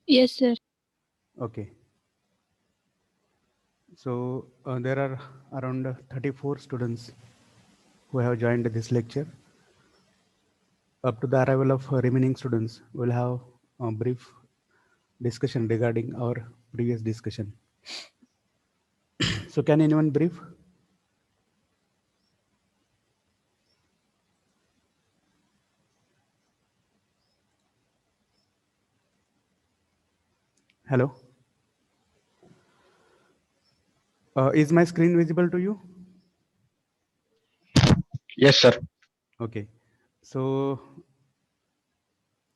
Yes, sir. Okay. So there are around 34 students who have joined this lecture. Up to the arrival of remaining students, we'll have a brief discussion regarding our previous discussion. So can anyone brief? Hello. Is my screen visible to you? Yes, sir. Okay. So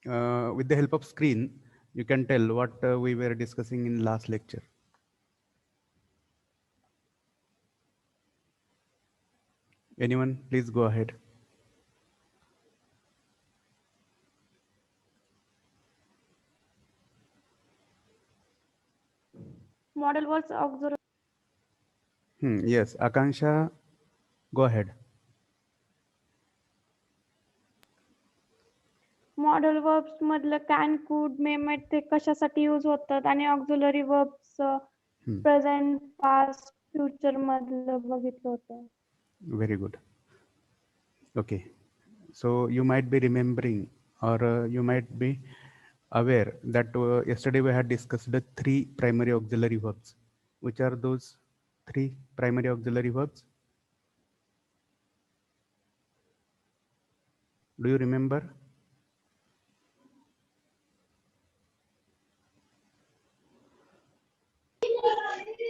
with the help of screen, you can tell what we were discussing in last lecture. Anyone, please go ahead. Model verbs auxiliary. Yes, Akansha, go ahead. Model verbs मधलं can कुड मेमेट ते कशासाठी use होतात आणि auxiliary verbs present past future मधलं बघितलं होतं. Very good. Okay. So you might be remembering, or you might be aware that yesterday we had discussed the 3 primary auxiliary verbs. Which are those 3 primary auxiliary verbs? Do you remember?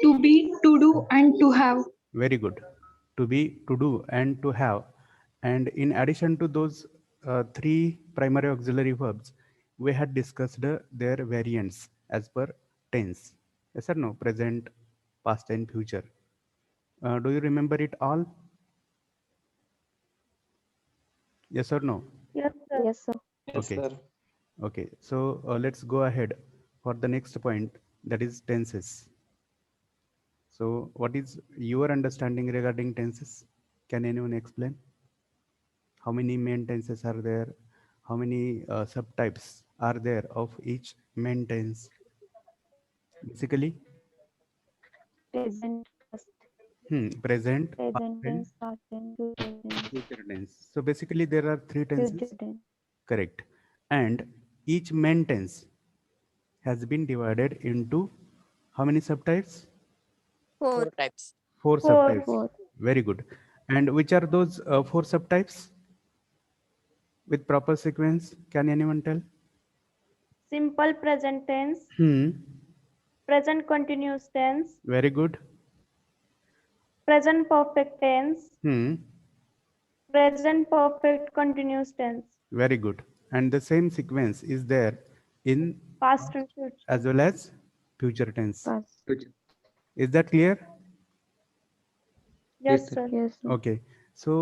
To be, to do, and to have. Very good. To be, to do, and to have. And in addition to those 3 primary auxiliary verbs, we had discussed their variants as per tense. Yes or no? Present, past, and future. Do you remember it all? Yes or no? Yes, sir. Yes, sir. Yes, Okay. sir. Okay. So let's go ahead for the next point, that is tenses. So what is your understanding regarding tenses? Can anyone explain? How many main tenses are there? How many subtypes are there of each main tense? Basically, Present, past, present, past, present and tense, past tense, future tense, future tense. So basically, there are 3 future tenses. tense. Correct. And each main tense has been divided into how many subtypes? Four types. 4 4. subtypes. Fourth, Very good. And which are those 4 subtypes with proper sequence? Can anyone tell? Simple present tense, Hmm. present continuous tense, Very good. present perfect tense, Hmm. present perfect continuous tense, Very good. And the same sequence is there in past and future. as well as future tense. past. Is that clear? Yes, Yes, sir. sir. Yes, sir. Okay. So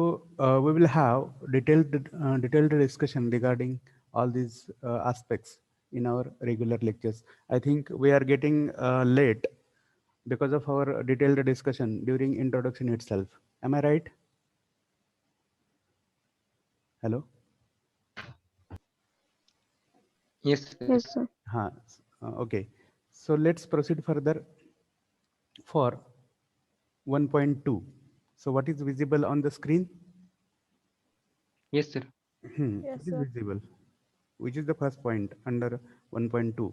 we will have detailed discussion regarding all these aspects in our regular lectures. I think we are getting late because of our detailed discussion during introduction itself. Am I right? Hello? Yes, sir. Yes, sir. Okay. So let's proceed further for 1.2. So what is visible on the screen? Yes, sir. Yes, What is sir. visible? Which is the first point under 1.2?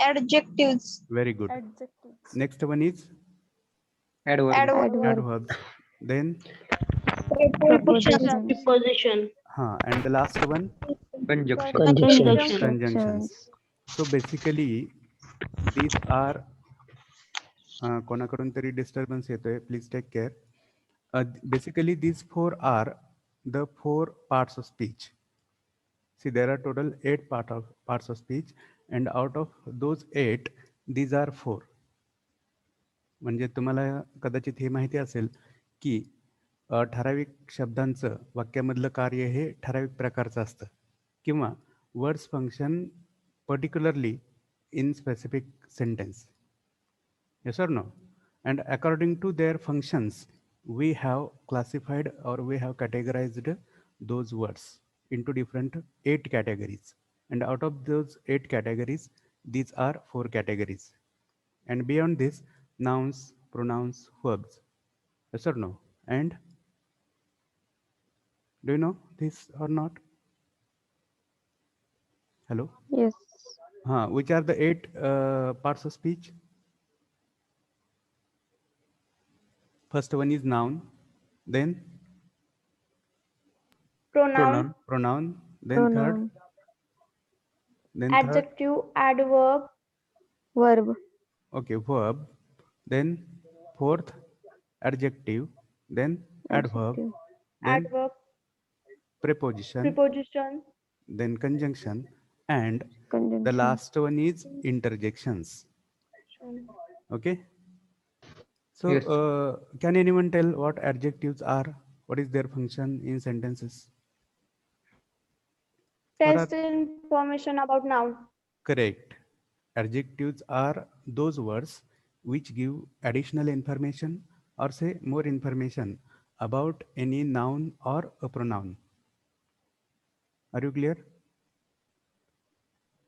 Adjectives. Very good. Adjectives. Next one is Adverb. Adverb, adverbs. Then, Prepositions. prepositions, Preposition. and the last one, Conjunction. Conjunction. conjunctions. So basically, these are कोणाकडून तरी disturbance येतोय, please take care. Basically, these 4 are the 4 parts of speech. See, there are total 8 parts of speech, and out of those 8, these are 4. म्हणजे तुम्हाला कदाचित हे माहिती असेल की ठराविक शब्दांचं वाक्यामधलं कार्य हे ठराविक प्रकारचं असतं किंवा words function particularly in specific sentence. Yes or no? And according to their functions, we have classified or we have categorized those words into different 8 categories. And out of those 8 categories, these are 4 categories. And beyond this, nouns, pronouns, verbs. Yes or no? And do you know this or not? Hello? Yes. Which are the 8 parts of speech? First one is noun, then Pronoun, pronoun, then Pronoun. then third, adjective, adverb, Verb. okay, verb, then fourth, adjective, then adverb, Adjective. then adverb, preposition, preposition, then conjunction, and the Conjunction. last one is interjections. Okay. So, Yes. can anyone tell what adjectives are? What is their function in sentences? What are test information about noun. correct? Adjectives are those words which give additional information or say more information about any noun or a pronoun. Are you clear?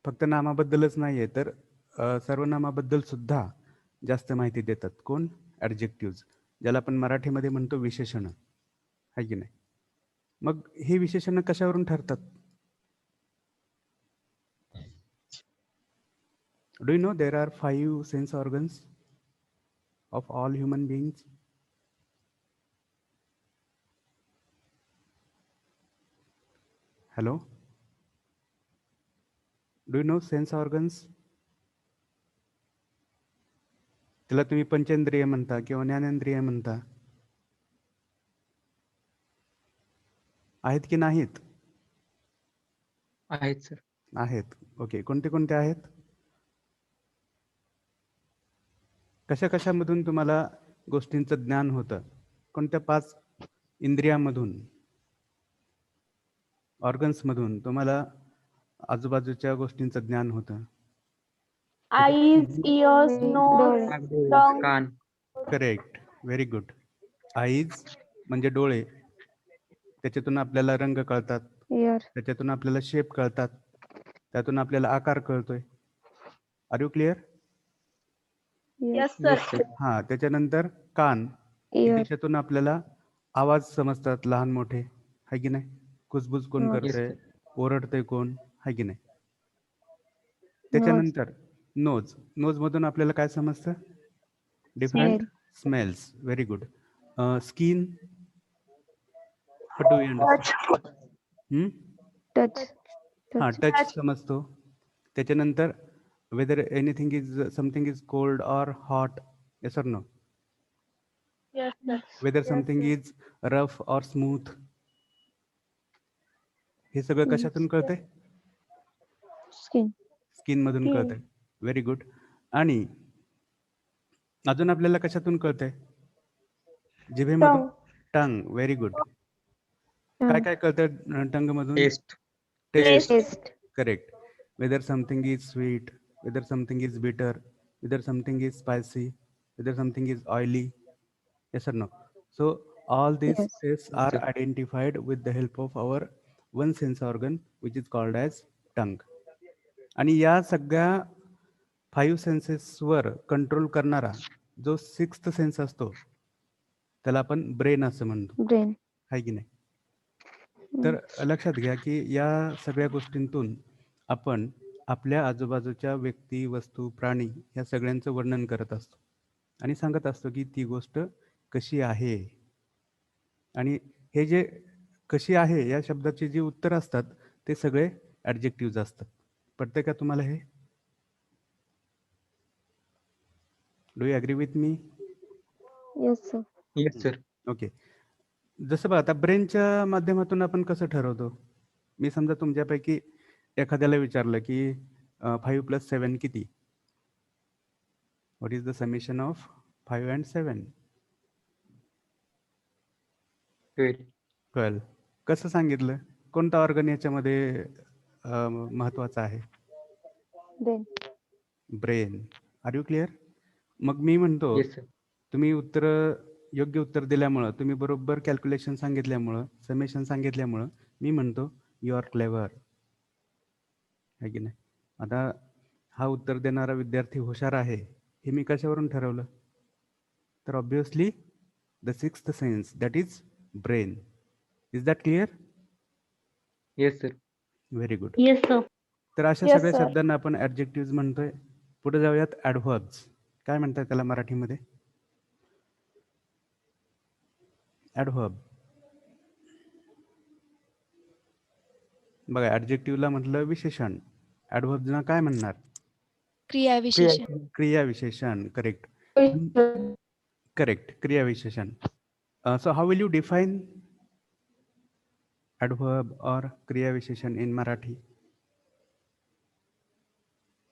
फक्त नामाबद्दलच नाहीये तर सर्वनामाबद्दल सुद्धा जास्त माहिती देतात. कोण? Adjectives, ज्याला आपण मराठीमध्ये म्हणतो विशेषण, आहे की नाही? मग हे विशेषण कशावरून ठरतात? Do you know there are 5 sense organs of all human beings? Hello? Do you know sense organs? त्याला तुम्ही पंचेंद्रिय म्हणता किंवा ज्ञानेंद्रिय म्हणता. आहेत की नाहीत? आहेत सर. आहेत. ओके. कोणते कोणते आहेत? कशा कशामधून तुम्हाला गोष्टींचं ज्ञान होतं? कोणत्या 5 इंद्रियामधून, ऑर्गन्समधून तुम्हाला आजूबाजूच्या गोष्टींचं ज्ञान होतं? Eyes, ears, nose, डोळे. tongue, कान. करेक्ट. Very good. आईज म्हणजे डोळे, त्याच्यातून आपल्याला रंग कळतात, Ear. त्याच्यातून आपल्याला शेप कळतात, त्यातून आपल्याला आकार कळतोय. Are you clear? yes sir, Yes sir. हां. त्याच्यानंतर कान, की Ear. त्याच्यातून आपल्याला आवाज समजतात, लहान मोठे, आहे की नाही? कुजबुज कोण Yes. करतंय, Yes, ओरडतंय कोण, आहे की नाही? त्याच्यानंतर नोज, नोजमधून आपल्याला काय समजतं? Different smells. Very good. Skin, what do you understand? Touch. हां, Touch. टच समजतो. त्याच्यानंतर whether anything is something is cold or hot, yes or no? yes sir, whether something is rough or smooth, हे सगळं कशातून कळतंय? Skin. Skin मधून Skin. कळतंय. Very good. आणि अजून आपल्याला कशातून कळतंय? जिभेमधून. tongue, tongue. Very good. काय काय कळतं टंग मधून? Taste. Taste. Taste. Correct. Whether something is sweet, whether something is bitter, whether something is spicy, whether something is oily, yes or no? So all these Yes. tastes are Sir. identified with the help of our one sense organ which is called as tongue. आणि या सगळ्या 5 सेन्सेसवर control करणारा जो 6th sense असतो त्याला आपण brain असं म्हणतो, Brain. आहे की नाही? तर लक्षात घ्या की या सगळ्या गोष्टींतून आपण आपल्या आजूबाजूच्या व्यक्ती, वस्तू, प्राणी या सगळ्यांचं वर्णन करत असतो आणि सांगत असतो की ती गोष्ट कशी आहे. आणि हे जे कशी आहे या शब्दाची जी उत्तर असतात ते सगळे ॲडजेक्टिव्ज असतात. पटतंय का तुम्हाला हे? Do you agree with me? Yes, sir. Yes sir. Okay. जसं बघा आता ब्रेनच्या माध्यमातून आपण कसं ठरवतो? मी समजा तुमच्यापैकी एखाद्याला विचारलं की 5 + 7 किती? What is the summation of 5 and 7? 12. 12. कसं सांगितलं? कोणता ऑर्गन याच्यामध्ये महत्वाचा आहे? Brain. Brain. Are you clear? मग मी म्हणतो Yes sir. तुम्ही योग्य उत्तर दिल्यामुळं, तुम्ही बरोबर कॅल्क्युलेशन सांगितल्यामुळं, समेशन सांगितल्यामुळं मी म्हणतो यू आर क्लेवर. आहे की नाही? आता हा उत्तर देणारा विद्यार्थी हुशार आहे हे मी कशावरून ठरवलं? तर obviously the sixth sense, that is brain. Is that clear? Yes, sir. Very good. Yes, sir. तर अशा Yes, सगळ्या sir. शब्दांना आपण ॲडजेक्टिव्ह म्हणतोय. पुढे जाऊयात ॲडव्हर्ब्स. काय म्हणतात त्याला मराठीमध्ये? ॲडव्हर्ब. बघा, ॲडजेक्टिव्हला म्हटलं विशेषण, ॲडव्हर्बना काय म्हणणार? क्रिया विशेषण. क्रिया विशेषण. करेक्ट. करेक्ट, क्रिया विशेषण. So how will you define adverb or क्रिया विशेषण in मराठी?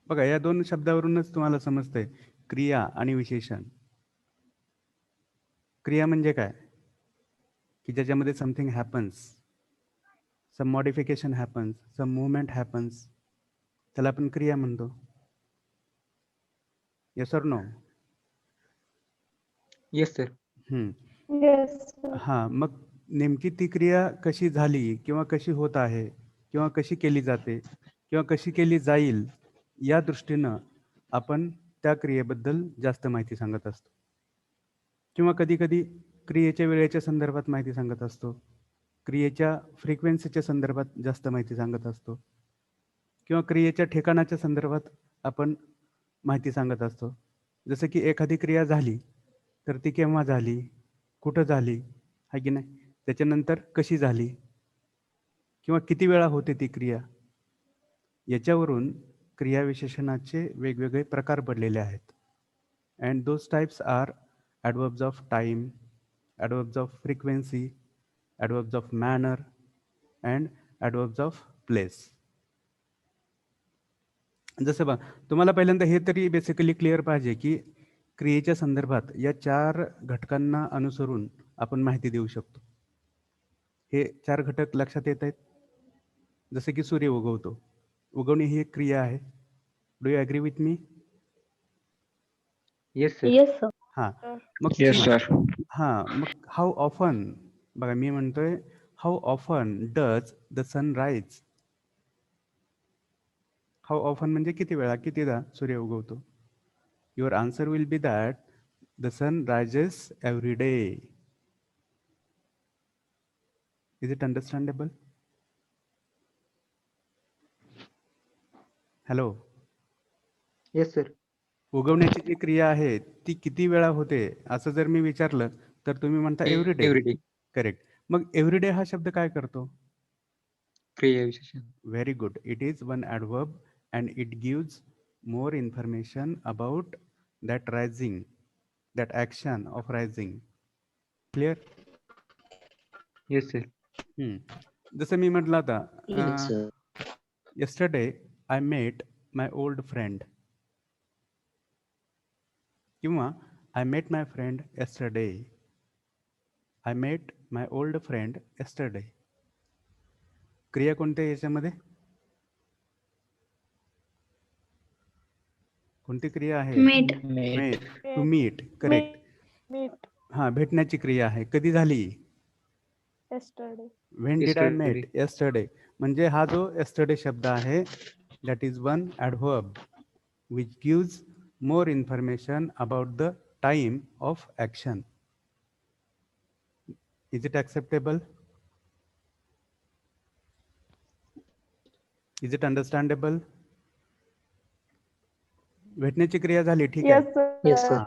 बघा, या दोन शब्दावरूनच तुम्हाला समजतंय क्रिया आणि विशेषण. क्रिया म्हणजे काय? की ज्याच्यामध्ये something happens, some modification happens, some movement happens, त्याला आपण क्रिया म्हणतो. Yes or no? Yes, sir. Yes, sir. हां, मग नेमकी ती क्रिया कशी झाली किंवा कशी होत आहे किंवा कशी केली जाते किंवा कशी केली जाईल, या दृष्टीनं आपण त्या क्रियेबद्दल जास्त माहिती सांगत असतो. किंवा कधी-कधी क्रियेच्या वेळेच्या संदर्भात माहिती सांगत असतो. क्रियेच्या फ्रिक्वेन्सीच्या संदर्भात जास्त माहिती सांगत असतो. किंवा क्रियेच्या ठिकाणाच्या संदर्भात आपण माहिती सांगत असतो. जसं की एखादी क्रिया झाली, तर ती केव्हा झाली, कुठं झाली, आहे की नाही? त्याच्यानंतर कशी झाली किंवा किती वेळा होते ती क्रिया, याच्यावरून क्रियाविशेषणाचे वेगवेगळे प्रकार पडलेले आहेत. And those types are adverbs of time, adverbs of frequency, adverbs of manner and adverbs of place. जसं बघा, तुम्हाला पहिल्यांदा हे तरी बेसिकली क्लिअर पाहिजे की क्रियेच्या संदर्भात या 4 घटकांना अनुसरून आपण माहिती देऊ शकतो. हे 4 घटक लक्षात येत आहेत? जसे की सूर्य उगवतो, उगवणे ही एक क्रिया आहे. Do you agree with me? Yes, sir. Yes, sir. हां, मग Yes, sir. हां, मग हाऊ ऑफन, बघा मी म्हणतोय how often does the sun rise? How often म्हणजे किती वेळा, कितीदा सूर्य उगवतो? Your answer will be that the sun rises every day. Is it understandable? Hello. Yes, sir. उगवण्याची जी क्रिया आहे ती किती वेळा होते असं जर मी विचारलं तर तुम्ही म्हणता every day. Every day. Correct. मग एव्हरी डे हा शब्द काय करतो? क्रिया विशेषण. Very good. It is one adverb and it gives more information about that rising, that action of rising. Clear? Yes, sir. जसं मी म्हटलं आता, Yes, sir. yesterday I met my old friend. किंवा I met my friend yesterday. I met my old friend yesterday. क्रिया कोणत्या याच्यामध्ये? कोणती क्रिया आहे? Meet. Meet. To meet. Correct. Meet. हां, भेटण्याची क्रिया आहे. कधी झाली? Yesterday. When did I Yesterday. met? Yesterday. म्हणजे हा जो yesterday शब्द आहे, that is one adverb which gives more information about the time of action. Is it acceptable? Is it understandable? भेटण्याची क्रिया झाली, ठीक आहे. Yes, sir. Yes, sir.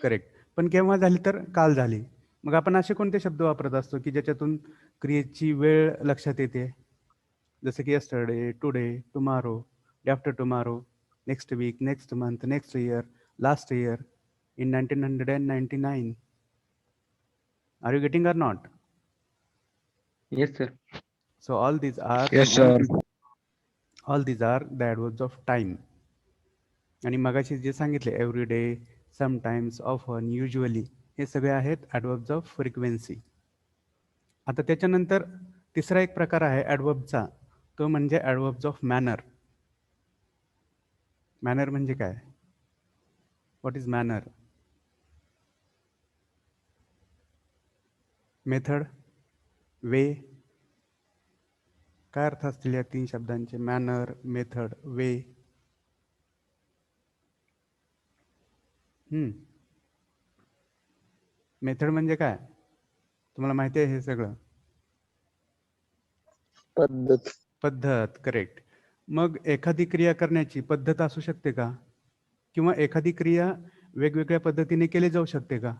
Correct. पण केव्हा झाली? तर काल झाली. मग आपण असे कोणते शब्द वापरत असतो की ज्याच्यातून क्रियेची वेळ लक्षात येते? जसं की yesterday, today, tomorrow, day after tomorrow, next week, next month, next year, last year, in 1999. Are you getting or not? Yes, sir. So all these are Yes, sir. all these are the adverbs of time. आणि मगाशी जे सांगितले every day, sometimes, often, usually, हे सगळे आहेत ॲडवर्ब्स of frequency. आता त्याच्यानंतर तिसरा एक प्रकार आहे ॲडवर्बचा, तो म्हणजे ॲडवर्ब्स ऑफ मॅनर. मॅनर म्हणजे काय? What is manner? मेथड, वे, काय अर्थ असतील या 3 शब्दांचे? मॅनर, मेथड, वे. मेथड म्हणजे काय? तुम्हाला माहिती आहे हे सगळं? पद्धत. पद्धत, करेक्ट. मग एखादी क्रिया करण्याची पद्धत असू शकते का? किंवा एखादी क्रिया वेगवेगळ्या पद्धतीने केली जाऊ शकते का?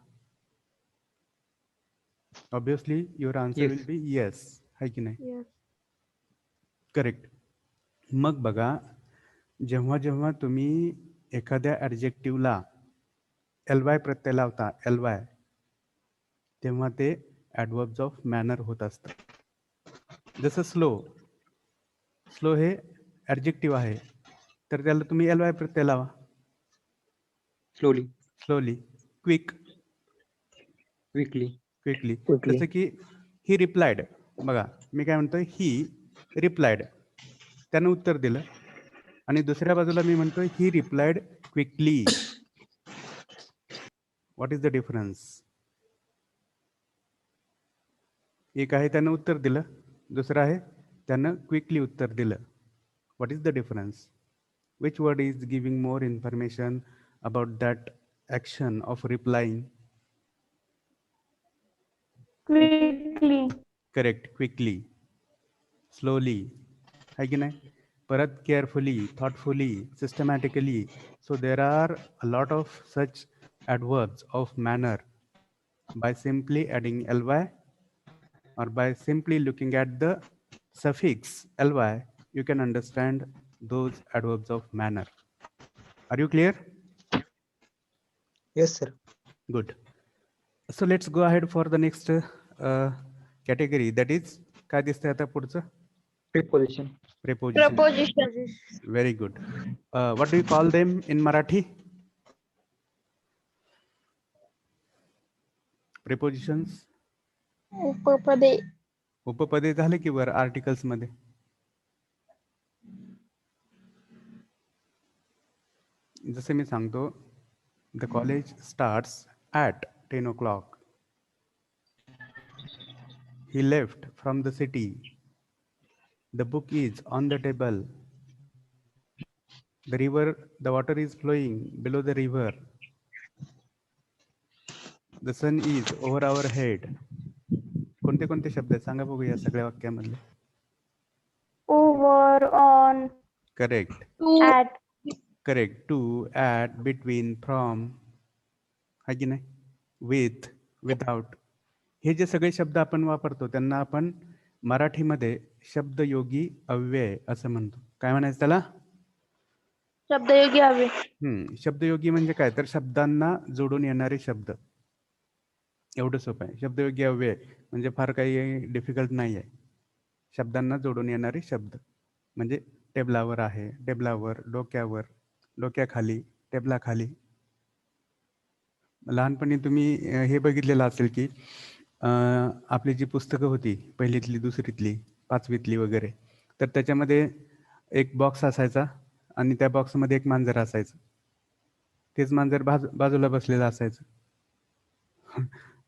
Obviously your answer will Yes. Be yes, आहे की नाही? Yes. करेक्ट. मग बघा, जेव्हा जेव्हा तुम्ही एखाद्या ॲडजेक्टिव्हला ly प्रत्यय लावता, ly, तेव्हा ते ॲडवर्ब्स ऑफ मॅनर होत असतं. जसं स्लो, स्लो हे ॲडजेक्टिव्ह आहे, तर त्याला तुम्ही ly प्रत्यय लावा. Slowly. Slowly. Quick, Quickly. Quickly. Quickly. जसं की ही रिप्लायड, बघा मी काय म्हणतोय, ही रिप्लायड, त्यानं उत्तर दिलं. आणि दुसऱ्या बाजूला मी म्हणतोय he replied quickly. What is the difference? एक आहे त्यानं उत्तर दिलं, दुसरं आहे त्यानं क्विकली उत्तर दिलं. What is the difference? Which word is giving more information about that action of replying? Quickly. Correct, quickly. Slowly, है कि नहीं? परत carefully, thoughtfully, systematically. So there are a lot of such adverbs of manner. By simply adding ly or by simply looking at the suffix ly, you can understand those adverbs of manner. Are you clear? Yes, sir. Good. So let's go ahead for the next category, that is काय दिसतंय आता पुढचं? Preposition. Preposition. Preposition. Very good. What do you call them in Marathi? Prepositions. उपपदे. उपपदे झाले की वर articles मध्ये. जसे मी सांगतो, the college starts at 10 o'clock. He left from the city. The book is on the table. The water is flowing below the river. The sun is over our head. कोणते कोणते शब्द आहेत सांगा बघू या सगळ्या वाक्यामधले. Over, on, correct, at. Correct. To, at, between, from, है की नाही? With, without. हे जे सगळे शब्द आपण वापरतो त्यांना आपण मराठीमध्ये शब्दयोगी अव्यय असं म्हणतो. काय म्हणायचं त्याला? शब्दयोगी हवे. शब्दयोगी म्हणजे काय? तर शब्दांना जोडून येणारे शब्द. एवढं सोपं आहे. शब्दयोगी अव्यय म्हणजे फार काही डिफिकल्ट नाही आहे. शब्दांना जोडून येणारे शब्द म्हणजे टेबलावर आहे, टेबलावर, डोक्यावर, डोक्याखाली, टेबलाखाली. लहानपणी तुम्ही हे बघितलेलं असेल की आपली जी पुस्तकं होती पहिलीतली, दुसरीतली, पाचवीतली वगैरे, तर त्याच्यामध्ये एक बॉक्स असायचा आणि त्या बॉक्समध्ये एक मांजर असायचं. तेच मांजर बाजूला बसलेलं असायचं.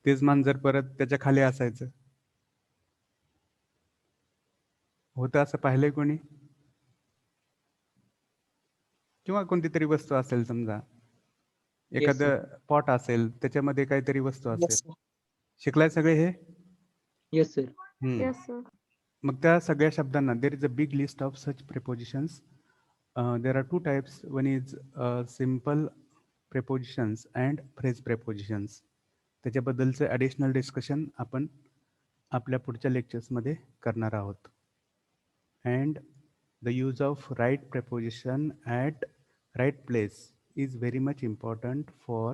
तेच मांजर परत त्याच्या खाली असायचं. होतं असं पाहिलंय कोणी? किंवा कोणती तरी वस्तू असेल, समजा एखादं पॉट असेल त्याच्यामध्ये काहीतरी वस्तू असेल. शिकलाय सगळे हे? Yes, sir. Yes, sir. मग त्या सगळ्या शब्दांना there is a big list of such prepositions. There are two types. One is simple prepositions and phrase prepositions. त्याच्याबद्दलचं ॲडिशनल डिस्कशन आपण आपल्या पुढच्या लेक्चर्समध्ये करणार आहोत. And the use of right preposition at right place is very much important for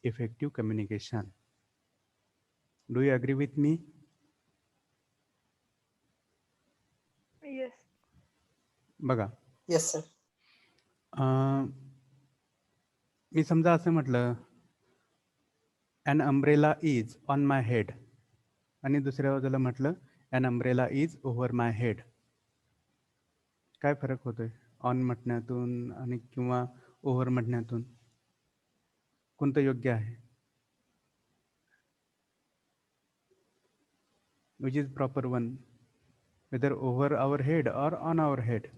effective communication. Do you agree with me? Yes. बघा, Yes, sir. मी समजा असं म्हटलं, an umbrella is on my head, आणि दुसऱ्या बाजूला म्हटलं an umbrella is over my head. काय फरक होतोय ऑन म्हटण्यातून आणि किंवा ओव्हर म्हटण्यातून? कोणतं योग्य आहे? Which is proper one? whether over our head or on our head.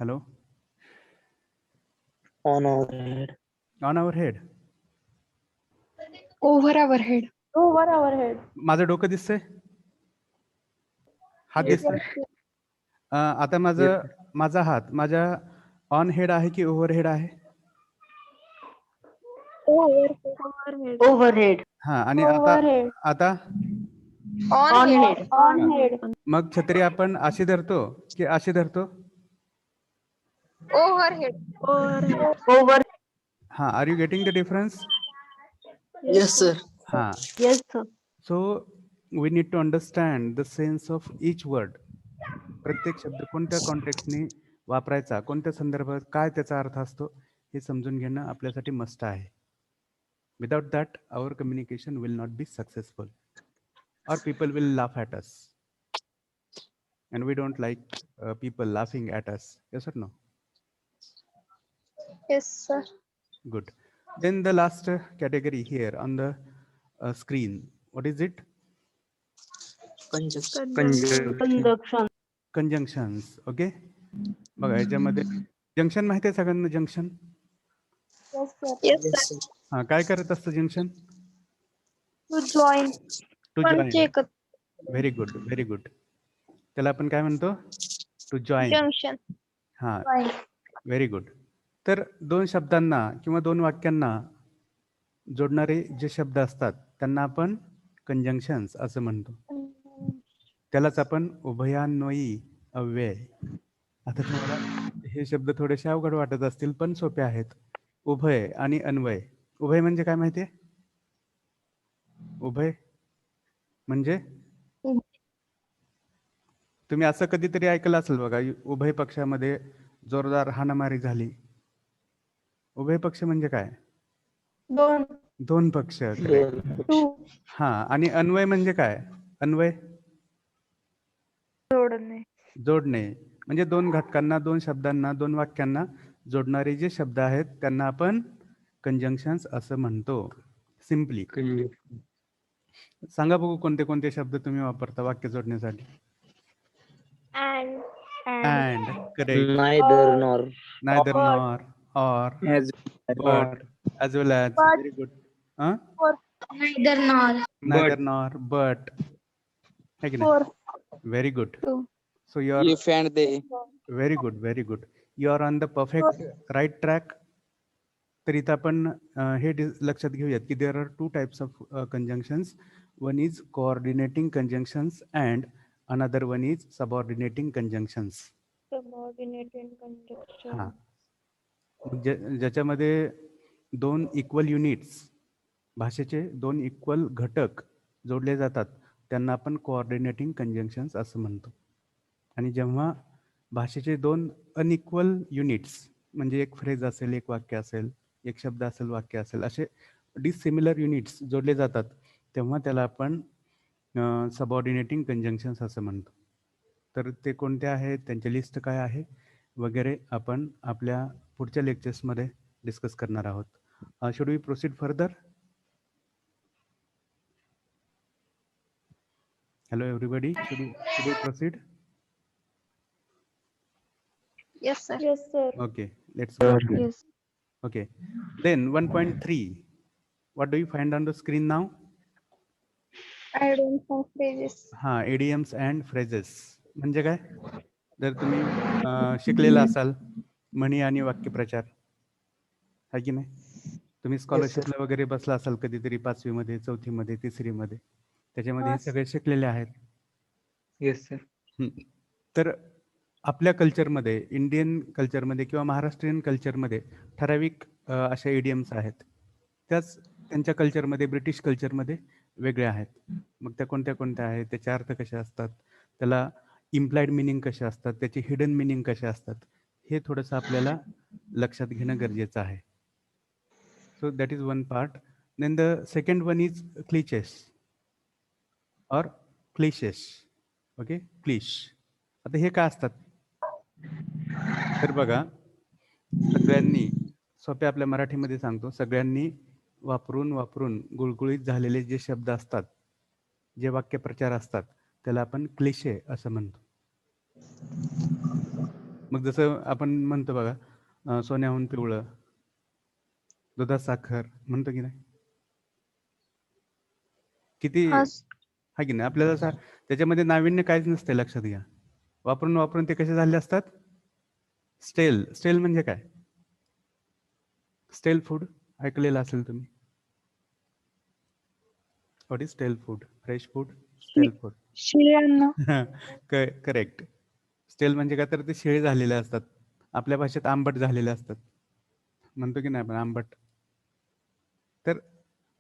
Hello? On our head. On our head. Over our head. Over our head. माझं डोकं दिसतंय? हात Yes, दिसतोय? आता माझा हात माझ्या ऑन हेड आहे की ओव्हर हेड आहे? Overhead. हा, आणि Overhead. आता On head. On head. मग छत्री आपण अशी धरतो की अशी धरतो? Overhead. Over. हा, are you getting the difference? Yes, sir. हा, Yes, sir. So we need to understand the sense of each word. प्रत्येक शब्द कोणत्या कॉन्टेक्स्टने वापरायचा, कोणत्या संदर्भात काय त्याचा अर्थ असतो हे समजून घेणं आपल्यासाठी मस्ट आहे. Without that our communication will not be successful or people will laugh at us, and we don't like people laughing at us. Yes or no? Yes, sir. Good. Then the last category here on the screen, what is it? Conjunction. Conjunctions. Okay, बघा याच्यामध्ये junction माहिती आहे सगळ्यांना? Junction Yes, sir. Yes, sir. हा, काय करत असतं जंक्शन? To join. टू पण join. check very good, very good. त्याला आपण काय म्हणतो? To join. junction. हा, व्हेरी गुड. तर दोन शब्दांना किंवा दोन वाक्यांना जोडणारे जे शब्द असतात त्यांना आपण कंजंक्शन्स असं म्हणतो. त्यालाच आपण उभयान्वयी अव्यय. आता तुम्हाला हे शब्द थोडेसे अवघड वाटत असतील पण सोपे आहेत. उभय आणि अन्वय. उभय म्हणजे काय माहितीये? उभय म्हणजे तुम्ही असं कधीतरी ऐकलं असेल बघा, उभय पक्षामध्ये जोरदार हाणामारी झाली. उभय पक्ष म्हणजे काय? दोन पक्ष. Two. हा, आणि अन्वय म्हणजे काय? अन्वय जोडणे. म्हणजे दोन घटकांना, दोन शब्दांना, दोन वाक्यांना जोडणारे जे शब्द आहेत त्यांना आपण कंजंक्शन्स असं म्हणतो. सिम्पली सांगा बघू कोणते कोणते शब्द तुम्ही वापरता वाक्य जोडण्यासाठी? And. And, correct. Neither nor. Neither nor, or, As. but, as well as. But. Very good. Huh? Neither nor. Neither nor, but. है की नाही? For. Very good. Two. So you are If and they. very good, very good. You are on the perfect right track. तर इथं आपण हे लक्षात घेऊयात की there are two types of conjunctions. One is coordinating conjunctions and another one is subordinating conjunctions. Subordinated conjunction. हा, ज्याच्यामध्ये दोन इक्वल युनिट्स, भाषेचे दोन इक्वल घटक जोडले जातात त्यांना आपण कोऑर्डिनेटिंग कंजंक्शन्स असं म्हणतो. आणि जेव्हा भाषेचे दोन अनइक्वल युनिट्स, म्हणजे एक फ्रेज असेल, एक वाक्य असेल, एक शब्द असेल, वाक्य असेल, असे डिसिमिलर युनिट्स जोडले जातात तेव्हा त्याला आपण सबऑर्डिनेटिंग कंजंक्शन्स असं म्हणतो. तर ते कोणते आहेत, त्यांची लिस्ट काय आहे वगैरे आपण आपल्या पुढच्या लेक्चर्समध्ये डिस्कस करणार आहोत. Should we proceed further? Hello everybody, should we proceed? Yes, sir. Yes, sir. Okay, let's go. Yes. Okay, then 1.3, what do you find on the screen now? Idioms and phrases. हा, idioms and phrases म्हणजे काय? जर तुम्ही शिकलेला असाल म्हणी आणि वाक्यप्रचार, आहे की नाही? तुम्ही स्कॉलरशिपला वगैरे बसला असाल कधीतरी 5वी मध्ये, 4थी मध्ये, 3री मध्ये, त्याच्यामध्ये हे सगळे शिकलेले आहेत. Yes, sir. तर आपल्या कल्चरमध्ये, इंडियन कल्चरमध्ये किंवा महाराष्ट्रीयन कल्चरमध्ये ठराविक अशा इडियम्स आहेत. त्याच त्यांच्या कल्चरमध्ये, ब्रिटिश कल्चरमध्ये वेगळ्या आहेत. मग त्या कोणत्या कोणत्या आहेत, त्याचे अर्थ कसे असतात, त्याला इम्प्लाइड मिनिंग कसे असतात, त्याचे हिडन मिनिंग कसे असतात, हे थोडंसं आपल्याला लक्षात घेणं गरजेचं आहे. So that is one part. Then the second one is cliches or cliches. Okay, cliché. आता हे काय असतात? तर बघा, सगळ्यांनी, सोप्या आपल्या मराठीमध्ये सांगतो, सगळ्यांनी वापरून गुळगुळीत झालेले जे शब्द असतात जे वाक्यप्रचार असतात त्याला आपण क्लिशे असं म्हणतो. मग जसं आपण म्हणतो बघा, सोन्याहून पिवळं, दुधात साखर म्हणतो की नाही, किती हा हा की नाही, आपल्याला त्याच्यामध्ये नाविन्य काहीच नसते, लक्षात घ्या. वापरून वापरून ते कसे झाले असतात, स्टेल. स्टेल म्हणजे काय? स्टेल फूड ऐकलेलं असेल तुम्ही. व्हॉट इज स्टेल फूड? फ्रेश फूड, स्टेल फूड. शिळे अन्न. करेक्ट. स्टेल म्हणजे काय, तर ते शिळे झालेले असतात. आपल्या भाषेत आंबट झालेले असतात, म्हणतो की नाही आपण आंबट. तर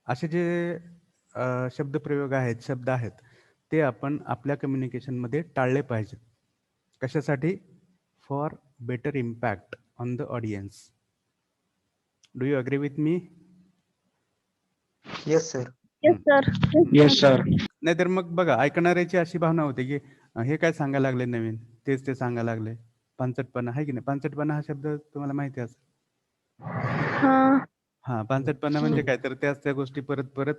असे जे शब्दप्रयोग आहेत, शब्द आहेत, ते आपण आपल्या कम्युनिकेशनमध्ये टाळले पाहिजेत. कशासाठी? For better impact on the audience. Do you agree with me? Yes sir. Yes sir. नाहीतर मग बघा, ऐकणाऱ्याची अशी भावना होते की हे काय सांगायला लागले नवीन, तेच ते सांगायला लागले. पानसटपणा आहे की नाही. पानसटपणा हा शब्द तुम्हाला माहिती असेल. हा, पानसटपणा म्हणजे काय, तर त्याच त्या गोष्टी परत परत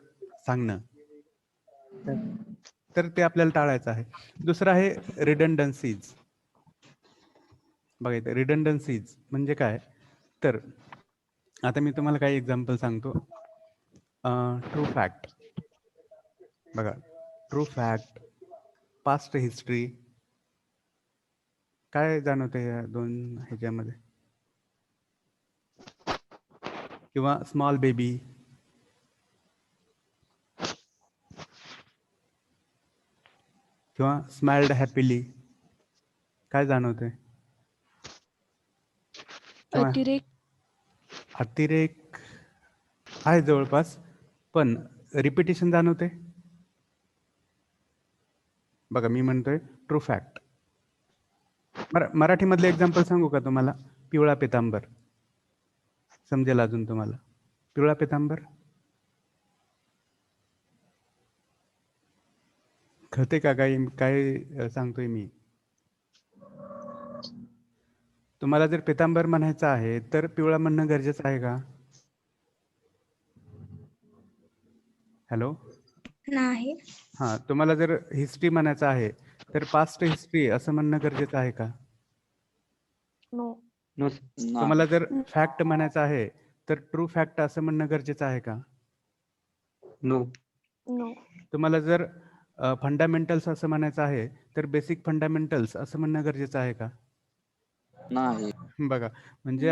सांगणं. तर ते आपल्याला टाळायचं आहे. दुसरं आहे रिडंडन्सीज. बघा इथे रिडंडन्सीज म्हणजे काय, तर आता मी तुम्हाला काही एक्झाम्पल सांगतो. True fact. बघा, ट्रू फॅक्ट, पास्ट हिस्ट्री. काय जाणवतं या दोन ह्याच्यामध्ये? किंवा स्मॉल बेबी, किंवा स्माइल्ड हॅपीली. काय जाणवतंय? किंवा अतिरेक. अतिरेक आहे जवळपास, पण रिपिटेशन जाणवते. बघा मी म्हणतोय ट्रू फॅक्ट. मराठीमधले एक्झाम्पल सांगू का तुम्हाला? पिवळा पितांबर. समजेल अजून तुम्हाला. पिवळा पितांबर कळते का काय काय सांगतोय मी? तुम्हाला जर पितांबर म्हणायचं आहे तर पिवळा म्हणणं गरजेचं आहे का? हॅलो. नाही. हा, तुम्हाला जर हिस्ट्री म्हणायचं आहे तर पास्ट हिस्ट्री असं म्हणणं गरजेचं आहे का? नो. नो. तुम्हाला जर फॅक्ट म्हणायचं आहे तर ट्रू फॅक्ट असं म्हणणं गरजेचं आहे का? नो. नो. तुम्हाला जर फंडामेंटल्स असं म्हणायचं आहे तर बेसिक फंडामेंटल्स असं म्हणणं गरजेचं आहे का? नाही. बघा, म्हणजे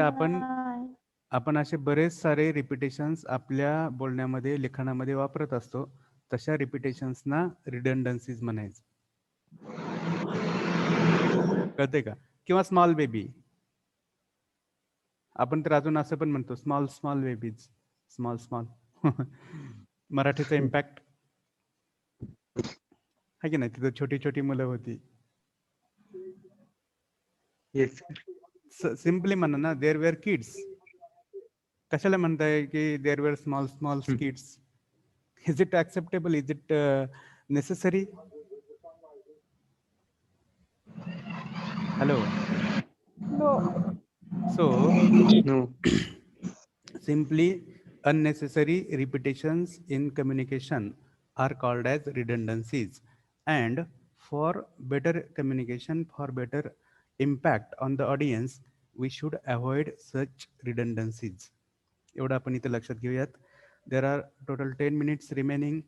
आपण असे बरेच सारे रिपिटेशन्स आपल्या बोलण्यामध्ये, लिखाणामध्ये वापरत असतो. तशा रिपिटेशन्सना रिडंडन्सीज म्हणायचं. कळते का? किंवा स्मॉल बेबी. आपण तर अजून असं पण म्हणतो, small small babies, small small. मराठीचा इम्पॅक्ट आहे की नाही, तिथं छोटी छोटी मुलं होती. येस. सिम्पली म्हणा ना, देर वेअर किड्स. कशाला म्हणताय की there were small small kids? Is it acceptable? Is it necessary? Hello. So no. simply unnecessary repetitions in communication are called as redundancies, and for better communication, for better impact on the audience, we should avoid such redundancies. एवढं आपण इथे लक्षात घेऊयात. There are total 10 minutes remaining.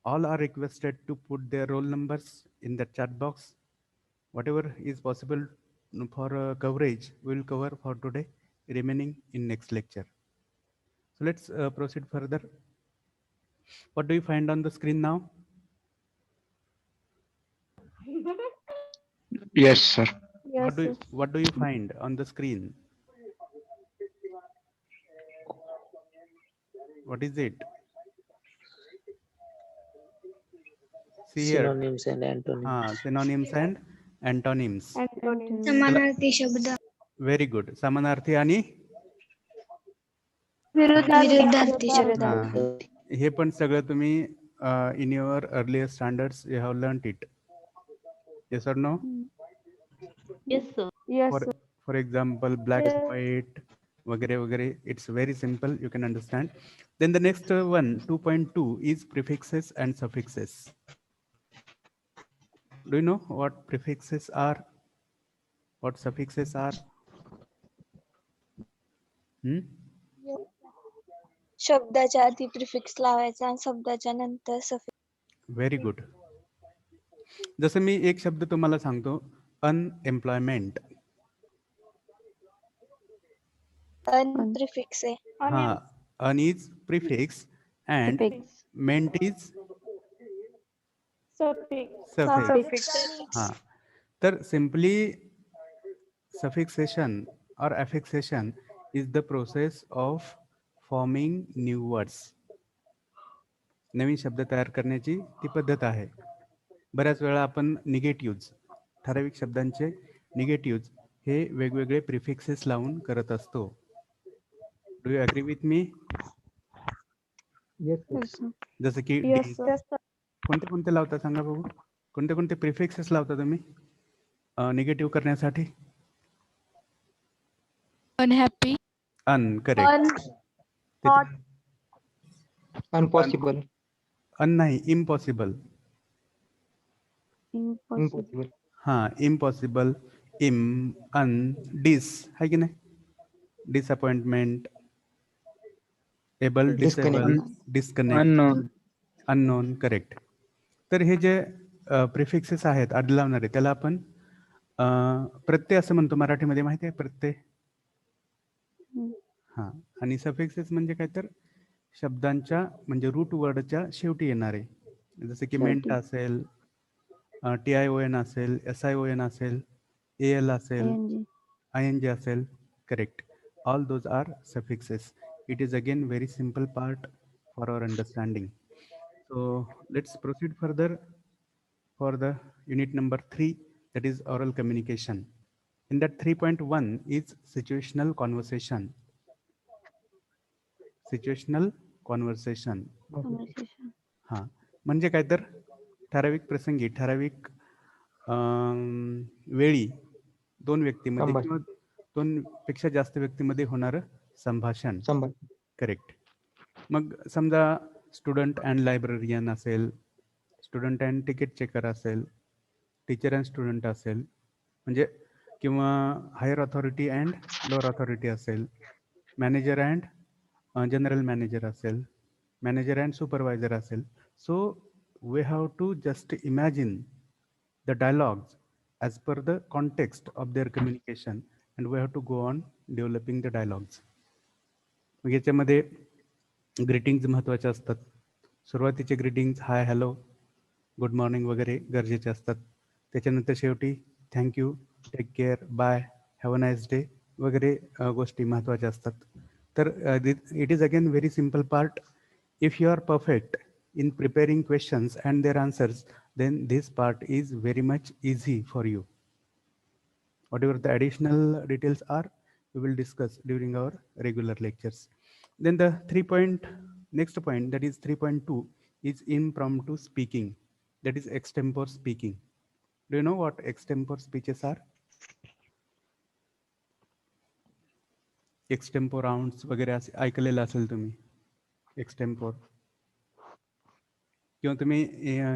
All are requested to put their roll numbers in the chat box. Whatever is possible for coverage, we will cover for today, remaining in next lecture. So let's proceed further. What do you find on the screen now? Yes sir. What do you find on the screen? What is it? See here. Synonyms and antonyms. Synonyms and antonyms. समानार्थी शब्द. Very good. समानार्थी आणि विरुद्धार्थी शब्द. हे पण सगळं तुम्ही in your earlier standards you have learnt it. Yes or no? Yes, sir. For example, black and white, वगैरे वगैरे. It's very simple, you can understand. Then the next one, 2.2, is prefixes and suffixes. Do you know what prefixes are? What suffixes are? शब्दाच्या आधी prefix लावायचा आणि शब्दाच्या नंतर suffix. Very good. जसं मी एक शब्द तुम्हाला सांगतो, अनएम्प्लॉयमेंट. प्रिफिक्स आहे. हा, un is prefix and ment is suffix. हा, तर सिंपली सफिक्सेशन और affixation is the process of forming new words. नवीन शब्द तयार करण्याची ती पद्धत आहे. बऱ्याच वेळा आपण निगेटिव्ह, ठराविक शब्दांचे निगेटिव्ह हे वेगवेगळे प्रिफिक्सेस लावून करत असतो. Do you agree with me? जसं की कोणते कोणते लावता सांगा बघू. कोणते कोणते प्रिफिक्सेस लावता तुम्ही निगेटिव्ह करण्यासाठी? Unhappy, correct. अनपॉसिबल. नाही, इम्पॉसिबल. इम्पॉसिबल. हा, इम्पॉसिबल, डिस आहे की नाही. Disappointment, able, disable, disconnect, unknown. Correct. तर हे जे प्रिफिक्सेस आहेत आधी लावणारे, त्याला आपण प्रत्यय असं म्हणतो मराठीमध्ये, माहिती आहे प्रत्यय. हा, आणि सफिक्सेस म्हणजे काय, तर शब्दांच्या म्हणजे रूट वर्डच्या शेवटी येणारे. जसं की मेंट असेल, TION असेल, SION असेल, AL असेल, ING असेल. Correct. All those are suffixes. It is again very simple part for our understanding. So let's proceed further for the unit number 3, that is oral communication. In that 3.1 is situational conversation. Situational conversation. हा, म्हणजे काय, तर ठराविक प्रसंगी, ठराविक वेळी दोन व्यक्तीमध्ये किंवा दोन पेक्षा जास्त व्यक्तीमध्ये होणारं संभाषण. करेक्ट. मग समजा स्टुडंट अँड लायब्ररियन असेल, स्टुडंट अँड तिकीट चेकर असेल, टीचर अँड स्टुडंट असेल, म्हणजे किंवा higher authority and lower authority असेल, मॅनेजर अँड जनरल मॅनेजर असेल, मॅनेजर अँड सुपरवायझर असेल. So we have to just imagine the dialogues as per the context of their communication and we have to go on developing the dialogues. मग याच्यामध्ये greetings महत्त्वाचे असतात. सुरुवातीचे greetings hi, hello, good morning वगैरे गरजेचे असतात. त्याच्यानंतर शेवटी thank you, take care, bye, have a nice day वगैरे गोष्टी महत्त्वाच्या असतात. तर it is again very simple part. If you are perfect in preparing questions and their answers, then this part is very much easy for you. Whatever the additional details are, we will discuss during our regular lectures. Then the next point, that is 3.2, is impromptu speaking, that is extempore speaking. Do you know what extempore speeches are? Extempore rounds वगैरे ऐकलेलं असेल तुम्ही. Extempore, किंवा तुम्ही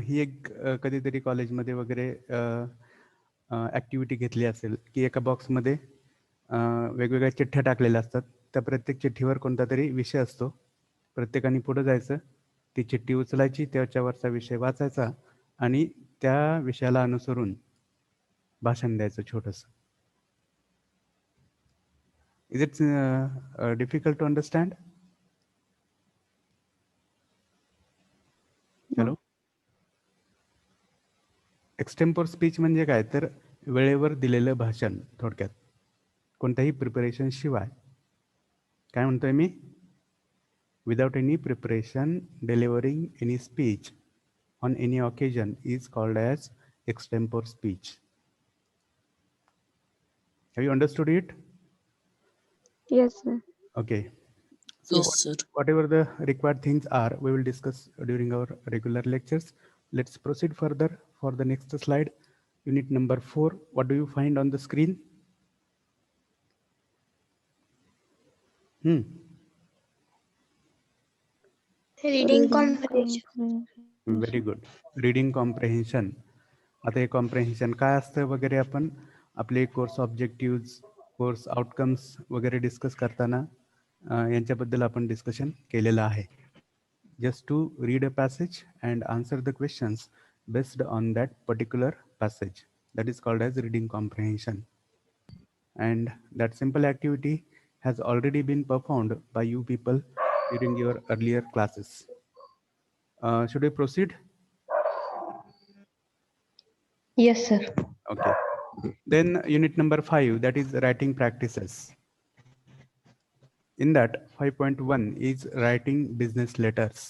ही एक कधीतरी कॉलेजमध्ये वगैरे ॲक्टिव्हिटी घेतली असेल की एका बॉक्समध्ये वेगवेगळ्या चिठ्ठ्या टाकलेल्या असतात. त्या प्रत्येक चिठ्ठीवर कोणता तरी विषय असतो. प्रत्येकाने पुढं जायचं, ती चिठ्ठी उचलायची, त्याच्यावरचा विषय वाचायचा आणि त्या विषयाला अनुसरून भाषण द्यायचं छोटंसं. Is it difficult to understand? Hello. Extempore speech म्हणजे काय, तर वेळेवर दिलेलं भाषण. थोडक्यात कोणत्याही प्रिपरेशन शिवाय. काय म्हणतोय मी? Without any preparation delivering any speech on any occasion is called as extempore speech. Have you understood it? Yes, sir. Okay. So Yes, sir. whatever the required things are, we will discuss during our regular lectures. Let's proceed further for the next slide. Unit number 4. What do you find on the screen? Hmm. Reading comprehension. Very good. Reading comprehension. आता हे comprehension काय असतं वगैरे आपण आपले course objective, course outcomes वगैरे discuss करताना यांच्याबद्दल आपण डिस्कशन केलेलं आहे. Just to read a passage and answer the questions based on that particular passage. That is called as reading comprehension. And that simple activity has already been performed by you people during your earlier classes. Should we proceed? Yes, sir. Okay. Then unit number 5, that is writing practices. In that 5.1 is writing business letters.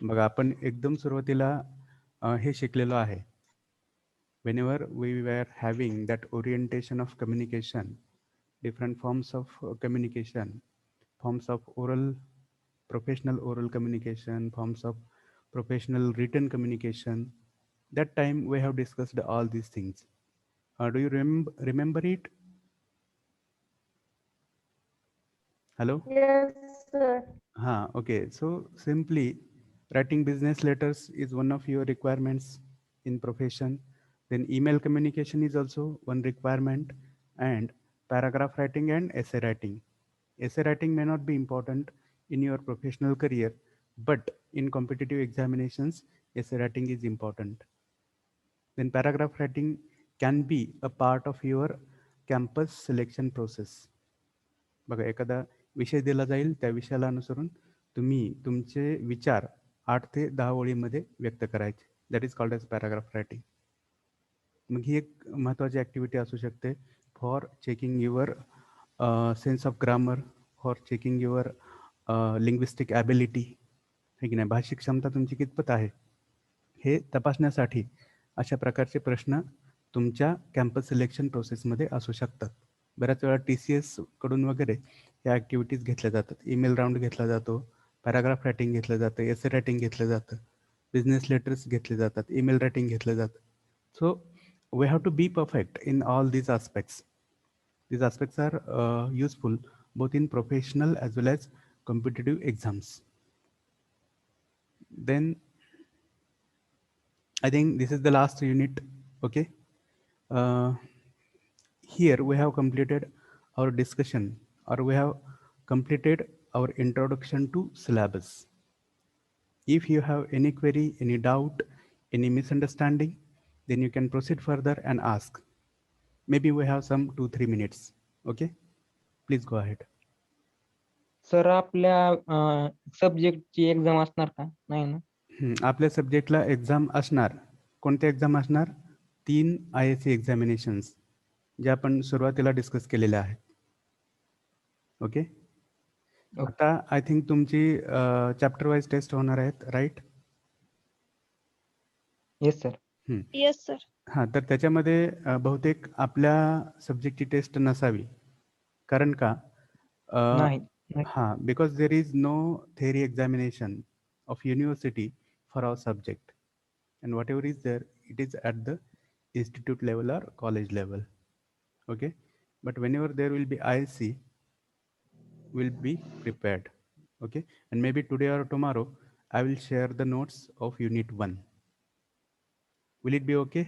बघा आपण एकदम सुरुवातीला हे शिकलेलो आहे. Whenever we were having that orientation of communication, different forms of communication, forms of oral, professional oral communication, forms of professional written communication, that time we have discussed all these things. Do you remember it? Hello? Yes, sir. Okay. So simply writing business letters is one of your requirements in profession. Then email communication is also one requirement, and paragraph writing and essay writing. Essay writing may not be important in your professional career, but in competitive examinations, essay writing is important. Then paragraph writing can be a part of your campus selection process. बघा एखादा विषय दिला जाईल, त्या विषयाला अनुसरून तुम्ही तुमचे विचार 8 ते 10 ओळीमध्ये व्यक्त करायचे. That is called as paragraph writing. मग ही एक महत्त्वाची ॲक्टिव्हिटी असू शकते for checking your sense of grammar, for checking your linguistic ability, है की नाही, भाषिक क्षमता तुमची कितपत आहे हे तपासण्यासाठी अशा प्रकारचे प्रश्न तुमच्या कॅम्पस सिलेक्शन प्रोसेसमध्ये असू शकतात. बऱ्याच वेळा TCS कडून वगैरे या ॲक्टिव्हिटीज घेतल्या जातात. ईमेल राऊंड घेतला जातो, पॅराग्राफ रायटिंग घेतलं जातं, एसे रायटिंग घेतलं जातं, बिझनेस लेटर्स घेतले जातात, ईमेल रायटिंग घेतलं जातं. So we have to be perfect in all these aspects. These aspects are useful both in professional as well as competitive exams. Then I think this is the last unit. Okay. Here we have completed our discussion, or we have completed our introduction to syllabus. If you have any query, any doubt, any misunderstanding, then you can proceed further and ask. Maybe we have some 2-3 minutes. Okay, please go ahead. Sir आपल्या सब्जेक्टची exam असणार का? नाही ना? आपल्या सब्जेक्टला exam असणार. कोणत्या exam असणार? 3 IAC examinations जे आपण सुरुवातीला डिस्कस केलेले आहेत. ओके. आता आय थिंक तुमची चॅप्टर वाईज टेस्ट होणार आहेत, right? Yes sir. Yes sir. हां, तर त्याच्यामध्ये बहुतेक आपल्या सब्जेक्टची टेस्ट नसावी. कारण का? नाही. हां, because there is no theory examination of university for our subject, and whatever is there, it is at the institute level or college level. Okay, but whenever there will be ISC, will be prepared. Okay, and maybe today or tomorrow I will share the notes of unit 1. Will it be okay?